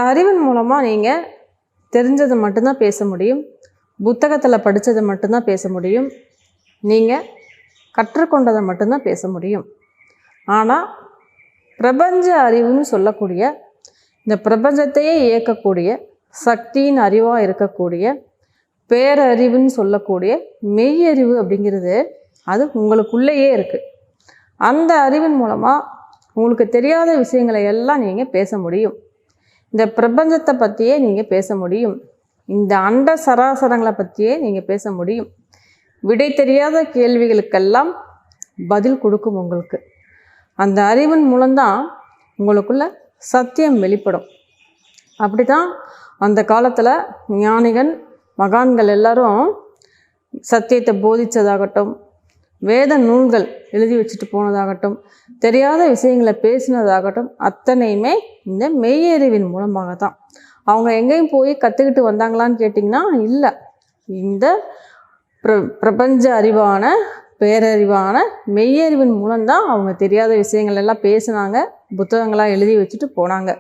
அறிவின் மூலமாக நீங்கள் தெரிஞ்சதை மட்டும்தான் பேச முடியும், புத்தகத்தில் படித்ததை மட்டும்தான் பேச முடியும், நீங்கள் கற்றுக்கொண்டதை மட்டும்தான் பேச முடியும். ஆனால் பிரபஞ்ச அறிவுன்னு சொல்லக்கூடிய இந்த பிரபஞ்சத்தையே இயக்கக்கூடிய சக்தியின் அறிவாக இருக்கக்கூடிய பேரறிவுன்னு சொல்லக்கூடிய மெய்யறிவு அப்படிங்கிறது அது உங்களுக்குள்ளேயே இருக்குது. அந்த அறிவின் மூலமாக உங்களுக்கு தெரியாத விஷயங்களை எல்லாம் நீங்கள் பேச முடியும். இந்த பிரபஞ்சத்தை பற்றியே நீங்கள் பேச முடியும். இந்த அண்ட சராசரங்களை பற்றியே நீங்கள் பேச முடியும். விடை தெரியாத கேள்விகளுக்கெல்லாம் பதில் கொடுக்கும் உங்களுக்கு. அந்த அறிவின் மூலம்தான் உங்களுக்குள்ள சத்தியம் வெளிப்படும். அப்படி தான் அந்த காலத்தில் ஞானிகள் மகான்கள் எல்லாரும் சத்தியத்தை போதித்ததாகட்டும், வேத நூல்கள் எழுதி வச்சுட்டு போனதாகட்டும், தெரியாத விஷயங்களை பேசினதாகட்டும், அத்தனையுமே இந்த மெய்யறிவின் மூலமாக தான். அவங்க எங்கேயும் போய் கற்றுக்கிட்டு வந்தாங்களான்னு கேட்டிங்கன்னா இல்லை. இந்த பிரபஞ்ச அறிவான பேரறிவான மெய்யறிவின் மூலம்தான் அவங்க தெரியாத விஷயங்கள் எல்லாம் பேசினாங்க, புத்தகங்களாக எழுதி வச்சுட்டு போனாங்க.